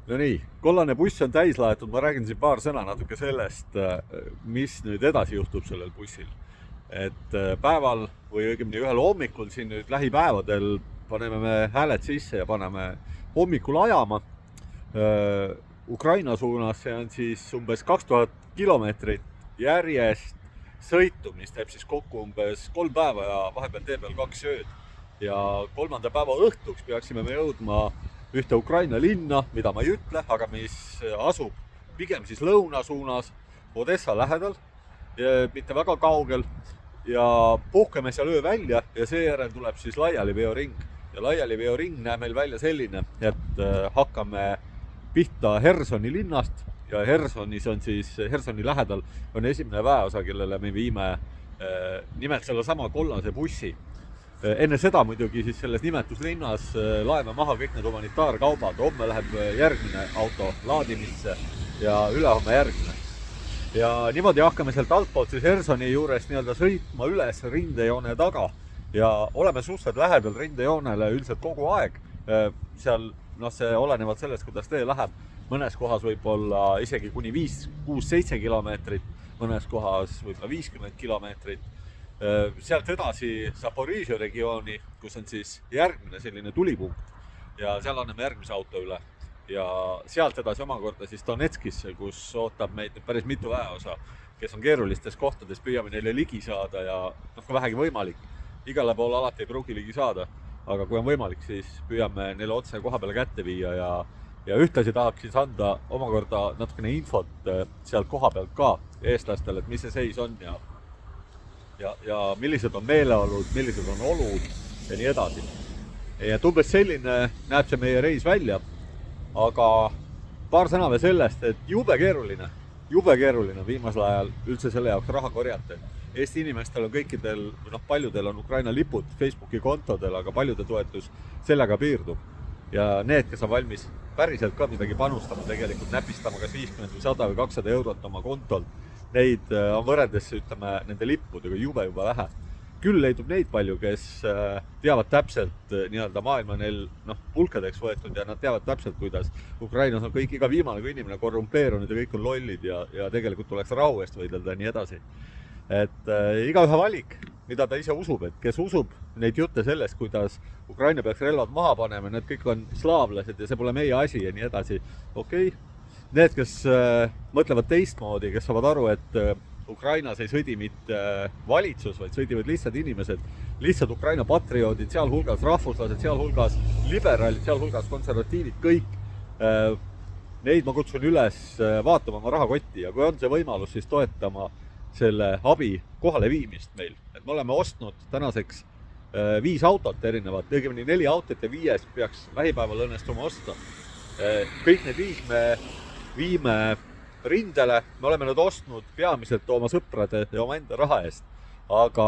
No nii, kollane buss on täis laetud, ma räägin siin paar sõna natuke sellest, mis nüüd edasi juhtub sellel bussil. Et päeval või õigemini ühel hommikul siin nüüd lähipäevadel paneme me hääled sisse ja paneme hommikul ajama Ukraina suunas. See on siis umbes 2000 kilomeetrit järjest sõitu, mis teeb siis kokku umbes 3 päeva ja vahepeal tee peal 2 ööd. Ja 3. päeva õhtuks peaksime me jõudma ühte Ukraina linna, mida ma ei ütle, aga mis asub pigem siis lõuna suunas, Odessa lähedal, mitte väga kaugel. Ja puhkame seal öö välja ja seejärel tuleb siis laialiveoring. Ja laialiveoring näeb meil välja selline, et hakkame pihta Hersoni linnast ja Hersonis on siis, Hersoni lähedal on esimene väeosa, kellele me viime nimelt selle sama kollase bussi. Enne seda muidugi siis selles nimetuslinnas laeme maha kõik need humanitaarkaubad. Homme läheb järgmine auto laadimisse ja ülehomme järgmine. Ja niimoodi hakkame sealt altpoolt siis Hersoni juures nii-öelda sõitma üles rindejoone taga. Ja oleme suhteliselt lähedal rindejoonele üldiselt kogu aeg. Seal, see olenevalt sellest, kuidas tee läheb. Mõnes kohas võib olla isegi kuni 5, 6, 7 kilomeetrit, mõnes kohas võib-olla 50 kilomeetrit. Sealt edasi Zaporižžja regiooni, kus on siis järgmine selline tulipunkt ja seal anname järgmise auto üle. Ja sealt edasi omakorda siis Donetskisse, kus ootab meid päris mitu väeosa, kes on keerulistes kohtades, püüame neile ligi saada ja kui vähegi võimalik. Igale poole alati ei pruugi ligi saada, aga kui on võimalik, siis püüame neile otse koha peale kätte viia ja ühtlasi tahaks siis anda omakorda natukene infot sealt koha pealt ka eestlastele, et mis see seis on ja millised on meeleolud, millised on olud ja nii edasi. Et umbes selline näeb see meie reis välja, aga paar sõna veel sellest, et jube keeruline viimasel ajal üldse selle jaoks raha korjata. Eesti inimestel on kõikidel, paljudel on Ukraina lipud Facebooki kontodel, aga paljude toetus sellega piirdub. Ja need, kes on valmis päriselt ka midagi panustama, tegelikult näpistama kas 50 või 100 või 200 eurot oma kontolt, neid on võrreldes, nende lippudega jube vähe. Küll leidub neid palju, kes teavad täpselt nii-öelda maailma neil pulkadeks võetud ja nad teavad täpselt, kuidas Ukrainas on kõik iga viimane kui inimene korrumpeerunud ja kõik on lollid ja tegelikult tuleks rahu eest võidelda ja nii edasi. Et igaühe valik, mida ta ise usub, et kes usub neid jutte sellest, kuidas Ukraina peaks relvad maha panema, need kõik on slaavlased ja see pole meie asi ja nii edasi. Okei. Need, kes mõtlevad teistmoodi, kes saavad aru, et Ukrainas ei sõdi mitte valitsus, vaid sõdivad lihtsalt inimesed, lihtsalt Ukraina patrioodid, sealhulgas rahvuslased, sealhulgas liberaalid, sealhulgas konservatiivid, kõik. Neid ma kutsun üles vaatama oma rahakotti ja kui on see võimalus, siis toetama selle abi kohale viimist meil. Et me oleme ostnud tänaseks 5 autot erinevat, õigemini 4 autot ja 5 peaks lähipäeval õnnestuma osta. Kõik need 5 me viime rindele, me oleme nad ostnud peamiselt oma sõprade ja oma enda raha eest, aga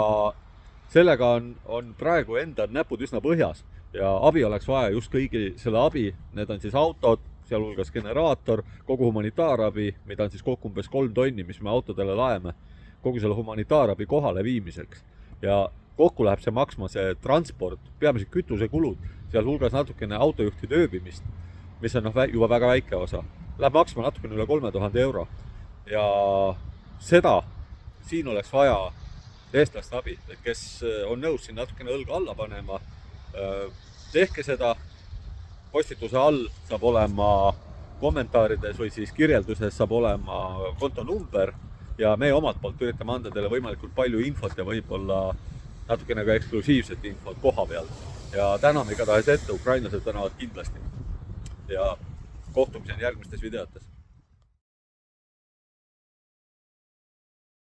sellega on praegu enda näpud üsna põhjas ja abi oleks vaja just kõigi selle abi, need on siis autod, sealhulgas generaator, kogu humanitaarabi, mida on siis kokku umbes 3 tonni, mis me autodele laeme, kogu selle humanitaarabi kohale viimiseks ja kokku läheb see maksma see transport, peamiselt kütusekulud, sealhulgas natukene autojuhtide ööbimist, mis on juba väga väike osa. Läheb maksma natukene üle 3000 euro ja seda siin oleks vaja eestlaste abi, et kes on nõus siin natukene õlga alla panema, tehke seda, postituse all saab olema kommentaarides või siis kirjelduses saab olema kontonumber ja meie omalt poolt üritame anda teile võimalikult palju infot ja võib-olla natukene ka eksklusiivset infot koha peal. Ja täname igatahes ette, ukrainlased tänavad kindlasti ja kohtumiseni järgmistes videotes.